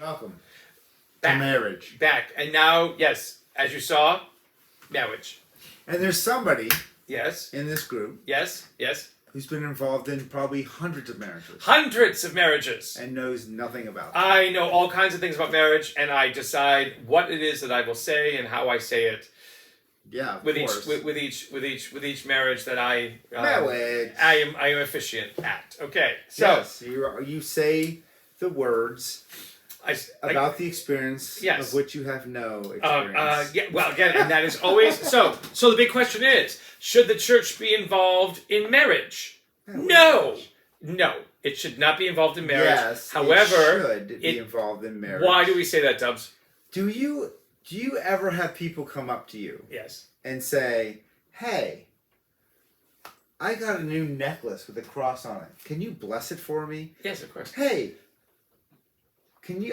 Welcome Back. to marriage. Back. And now, yes, as you saw, marriage. And there's somebody Yes. in this group Yes. Yes. who's been involved in probably hundreds of marriages Hundreds of marriages. and knows nothing about it. I know all kinds of things about marriage, and I decide what it is that I will say and how I say it Yeah, of with course. with each marriage that I Marriage. I am officiant at. Okay, so Yes, you say the words about the experience Yes. of which you have no experience. yeah, well, again, and that is always so. So the big question is: should the church be involved in marriage? No, it should not be involved in marriage. Yes, however, it should be involved in marriage. Why do we say that, Dubs? Do you ever have people come up to you Yes. and say, "Hey, I got a new necklace with a cross on it. Can you bless it for me?" Yes, of course. Hey,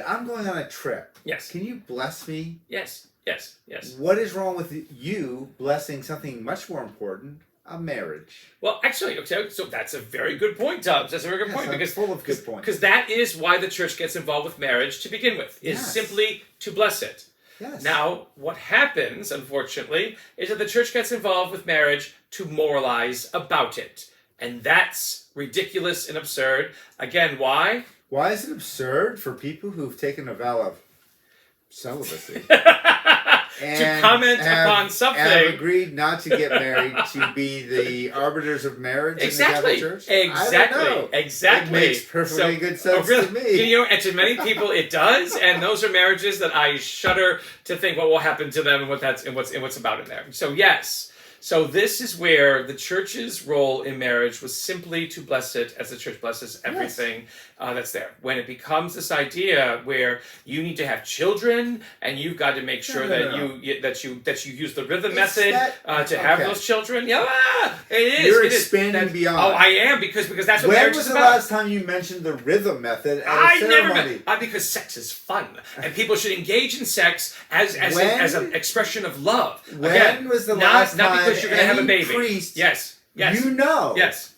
I'm going on a trip. Yes. Can you bless me? Yes. Yes. Yes. What is wrong with you blessing something much more important, a marriage? Well, actually, okay, so that's a very good point, Tubbs. That's a very good point. I'm Because full of good points. Because that is why the church gets involved with marriage to begin with, is Yes. simply to bless it. Yes. Now, what happens, unfortunately, is that the church gets involved with marriage to moralize about it. And that's ridiculous and absurd. Again, why? Why is it absurd for people who've taken a vow of celibacy to comment upon something. and agreed not to get married to be the arbiters of marriage Exactly. in the Catholic Church? Exactly. I don't know. Exactly. It makes perfectly good sense really, to me. You know, and to many people it does, and those are marriages that I shudder to think what will happen to them and what's about in there. So yes. So this is where the church's role in marriage was simply to bless it as the church blesses everything that's there. When it becomes this idea where you need to have children and you've got to make sure that you use the rhythm method to have those children. Yeah, it is. You're it expanding is. beyond. Oh, I am because that's what When marriage was is the about. last time you mentioned the rhythm method at a I ceremony? never meant because sex is fun and people should engage in sex as an expression of love. When Again, was the last not time because you're going to have a any baby. priest Yes. you know Yes.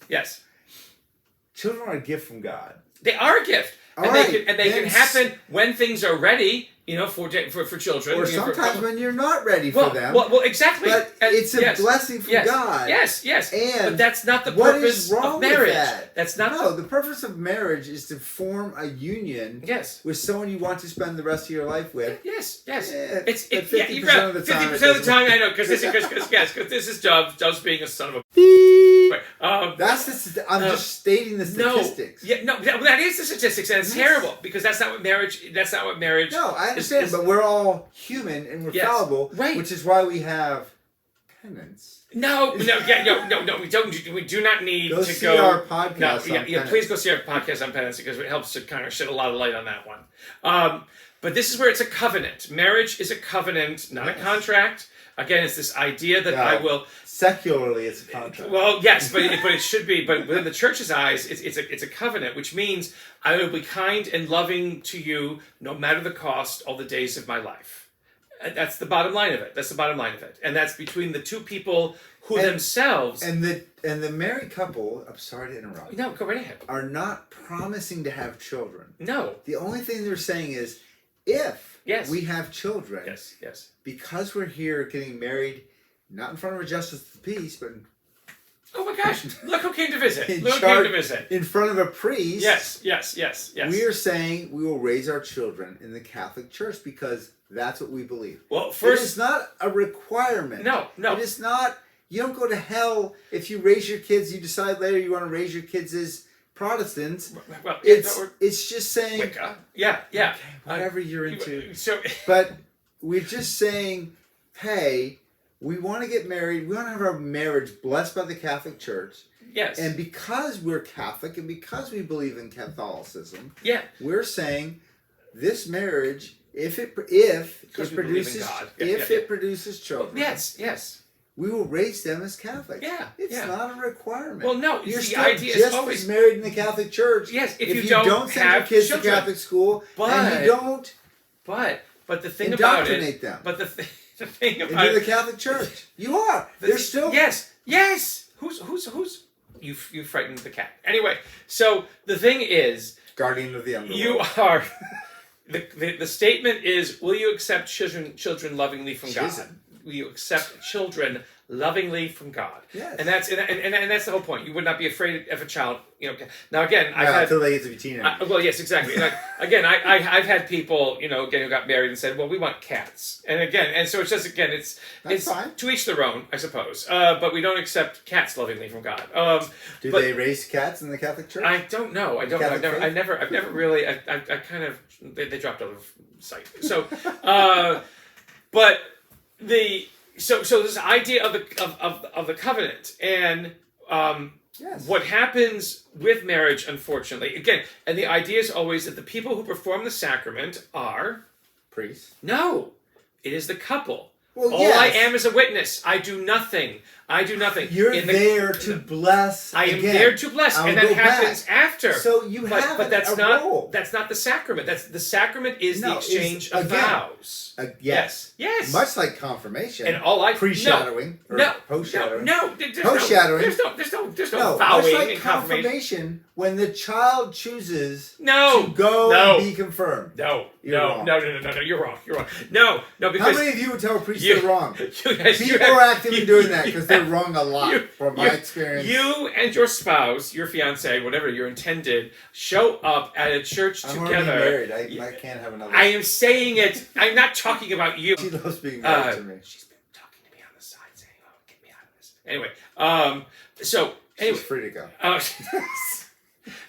children are a gift from God. They are a gift, they can happen when things are ready. You know, for children, Or sometimes when you're not ready for them. Well, exactly. But it's a blessing from God. Yes. And but that's not the what purpose is wrong of marriage. with that? That's not. No, the purpose of marriage is to form a union. Yes. With someone you want to spend the rest of your life with. Yes. It's 50% You're of the time. 50% of the time, I know, because this is Dobbs being a son of a. I'm just stating the statistics. That is the statistics, and it's terrible because that's not what marriage. No, I understand, but we're all human and we're fallible, right? Which is why we have penance. No. We don't. We do not need to see go. our podcast. Please go see our podcast on penance because it helps to kind of shed a lot of light on that one. But this is where it's a covenant. Marriage is a covenant, not a contract. Again, it's this idea that I will. Secularly, it's a contract. Well, yes, but it should be. But within the church's eyes, it's a covenant, which means I will be kind and loving to you, no matter the cost, all the days of my life. That's the bottom line of it. And that's between the two people who themselves and the married couple. I'm sorry to interrupt. No, go right ahead. Are not promising to have children. No. The only thing they're saying is, if we have children, yes, because we're here getting married. Not in front of a justice of the peace, but oh my gosh! Look who came to visit! In front of a priest. Yes. We are saying we will raise our children in the Catholic Church because that's what we believe. Well, first, it is not a requirement. No. It is not. You don't go to hell if you raise your kids. You decide later you want to raise your kids as Protestants. Well, it's just saying. Wicca. Yeah. Okay, whatever you're into. But we're just saying, hey. We want to get married. We want to have our marriage blessed by the Catholic Church. Yes. And because we're Catholic and because we believe in Catholicism, we're saying this marriage, if it produces children, yes, we will raise them as Catholics. Yeah, it's not a requirement. Well, no, you're the still idea just is always as married in the Catholic Church. Yes, if you don't send your kids to Catholic school, and you don't, but the thing about it, indoctrinate them. But the thing about into the Catholic Church, you are. They're still yes. Who's you frightened the cat. Anyway, so the thing is, guardian of the underworld. You are. The statement is, will you accept children lovingly from God? Will you accept children lovingly from God? Yes. And that's and that's the whole point. You would not be afraid of a child. Now again, I've had until they get to be teenagers. Well, yes, exactly. I've had people, who got married and said, well, we want cats. And so it's just, again, it's fine. To each their own, I suppose. But we don't accept cats lovingly from God. Do they raise cats in the Catholic Church? I don't know. I've never really. I kind of they dropped out of sight. So, but so this idea of the covenant and. Yes. What happens with marriage, unfortunately, again, and the idea is always that the people who perform the sacrament are... Priests? No. It is the couple. Well, All I am is a witness. I do nothing. You're there to bless. I am there to bless, and that happens after. So you have but that's a not role. That's not the sacrament. The sacrament is the exchange of vows. Yes. Much like confirmation. And all pre-shadowing or post-shadowing. Post-shadowing. There's no vowing much like in confirmation when the child chooses to go and be confirmed. You're wrong. You're wrong. No, because how many of you would tell a priest they're wrong? People are actively doing that because they're wrong a lot, from my experience. You and your spouse, your fiance, whatever your intended, show up at a church together. I'm already married. I can't have another. I am saying it. I'm not talking about you. She loves being married to me. She's been talking to me on the side, saying, "Oh, get me out of this." Anyway, she's free to go.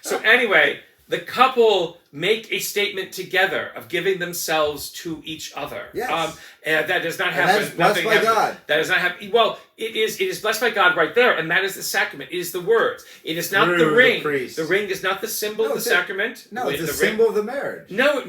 So anyway, the couple make a statement together of giving themselves to each other. Yes. And that does not happen. And that's blessed by God. That does not happen. Well, it is blessed by God right there, and that is the sacrament. It is the words. It is not the ring. The ring is not the symbol of the sacrament. No, it's the symbol of the marriage. No.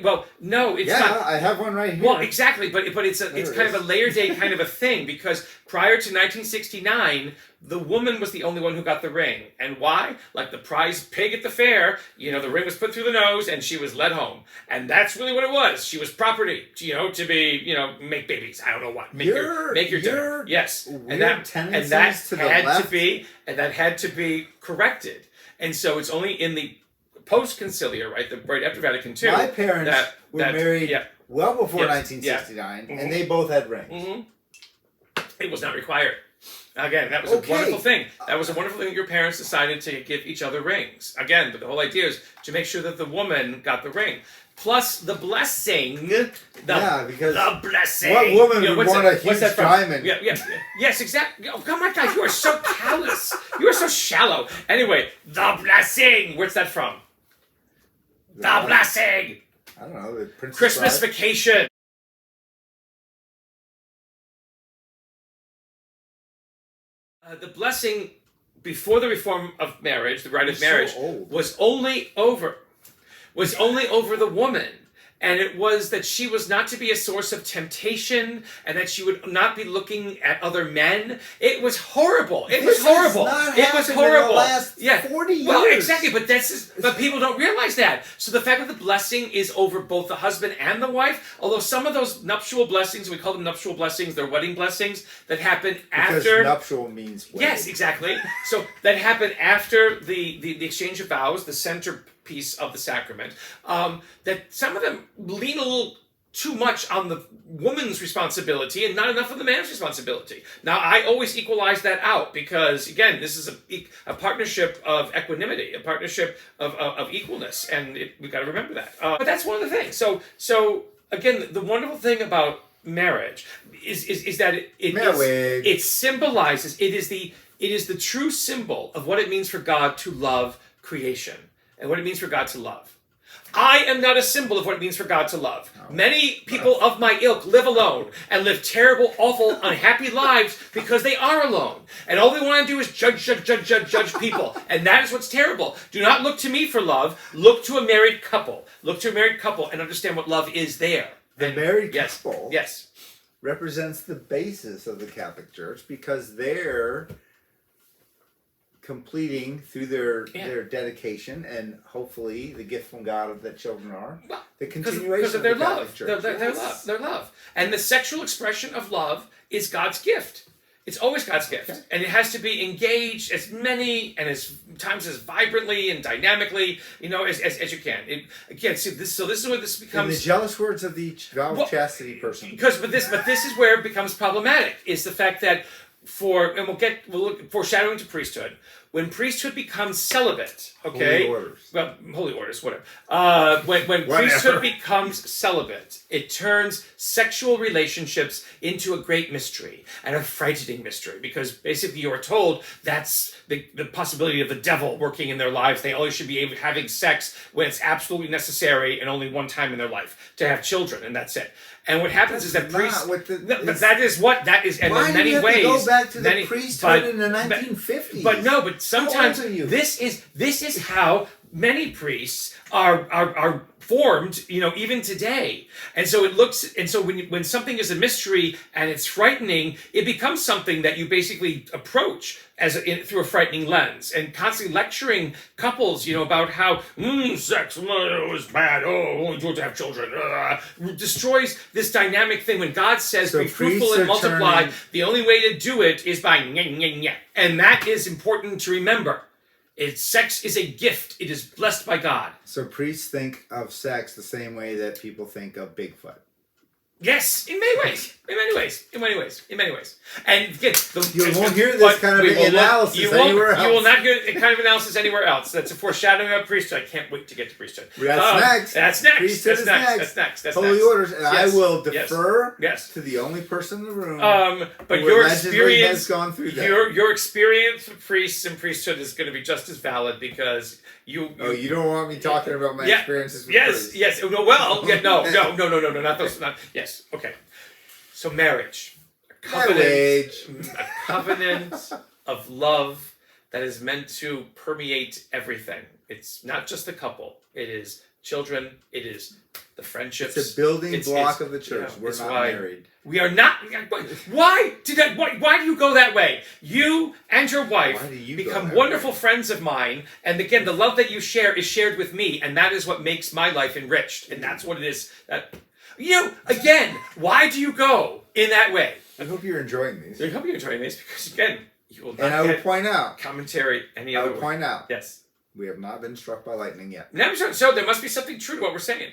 Well, no, it's not. Yeah, I have one right here. Well, exactly, but it's kind of a layer day kind of a thing, because prior to 1969, the woman was the only one who got the ring. And why? Like the prize pig at the fair, the ring was put through the nose and she was led home. And that's really what it was. She was property, to be, make babies. I don't know what. Make your dinner. Yes. And that had to be corrected. And so it's only in the post-conciliar, right after Vatican II. My parents were married well before 1969, and they both had rings. Mm-hmm. It was not required. Again, that was a wonderful thing. That was a wonderful thing that your parents decided to give each other rings. Again, but the whole idea is to make sure that the woman got the ring. Plus the blessing. Because the blessing. What woman would want a huge diamond? Yes, exactly. Oh, my God, you are so callous. You are so shallow. Anyway, the blessing. Where's that from? The blessing. I don't know. The Princess Christmas Bride? Vacation. The blessing before the reform of marriage, the rite of marriage, was only over the woman. And it was that she was not to be a source of temptation, and that she would not be looking at other men. It was horrible. It was horrible. It was horrible. In the last 40 years. Well, exactly, but people don't realize that. So the fact that the blessing is over both the husband and the wife, although some of those nuptial blessings, we call them nuptial blessings, they're wedding blessings that happen after. Because nuptial means wedding. Yes, exactly. So that happened after the exchange of vows, the centerpiece of the sacrament. That some of them lean a little too much on the woman's responsibility and not enough on the man's responsibility. Now, I always equalize that out because, again, this is a partnership of equanimity, a partnership of equalness, and we've got to remember that. But that's one of the things. So again, the wonderful thing about marriage is that it symbolizes, it is the true symbol of what it means for God to love creation and what it means for God to love. I am not a symbol of what it means for God to love. Many people of my ilk live alone and live terrible, awful, unhappy lives because they are alone. And all they want to do is judge people. And that is what's terrible. Do not look to me for love. Look to a married couple. Look to a married couple and understand what love is there. The married couple yes. represents the basis of the Catholic Church because they're completing through their dedication and hopefully the gift from God that children are the continuation of their Catholic love. Church. Their love. And the sexual expression of love is God's gift. It's always God's gift. Okay. And it has to be engaged as many and as times as vibrantly and dynamically, as you can. This is where this becomes... In the jealous words of the vow of chastity person. But this is where it becomes problematic, is the fact that we'll look foreshadowing to priesthood. When priesthood becomes celibate, okay? Holy orders, whatever. When priesthood becomes celibate, it turns sexual relationships into a great mystery and a frightening mystery, because basically you are told that's the possibility of the devil working in their lives. They always should be having sex when it's absolutely necessary and only one time in their life to have children, and that's it. And what happens is that priests... But that is, and in many ways... Why do you have to go back to the priesthood in the 1950s? But sometimes this is how many priests are formed, even today. And so when something is a mystery and it's frightening, it becomes something that you basically approach through a frightening lens, and constantly lecturing couples, about how sex is bad. Only do it to have children. Destroys this dynamic thing. When God says, "Be fruitful and multiply," the only way to do it is by and that is important to remember. Sex is a gift. It is blessed by God. So priests think of sex the same way that people think of Bigfoot. Yes, in many ways. And again, you won't hear this kind of analysis anywhere else. You will not get a kind of analysis anywhere else. That's a foreshadowing of priesthood. I can't wait to get to priesthood. That's next. Priesthood is next. That's Holy orders, and I will defer to the only person in the room. But your experience has gone through that. Your experience with priests and priesthood is going to be just as valid, because you don't want me talking about my experiences with priests. Yes. No. Not those. Yes. Okay. So marriage. A covenant of love that is meant to permeate everything. It's not just the couple. It is children. It is the friendships. It's a building block of the church. We're not married. We are not. Why do you go that way? You and your wife become wonderful friends of mine, and again, the love that you share is shared with me, and that is what makes my life enriched, and that's what it is. Again, why do you go in that way? I hope you're enjoying these. I hope you're enjoying these, because again, you will not and I will point out commentary any other way. I will point out. Yes. We have not been struck by lightning yet. So there must be something true to what we're saying.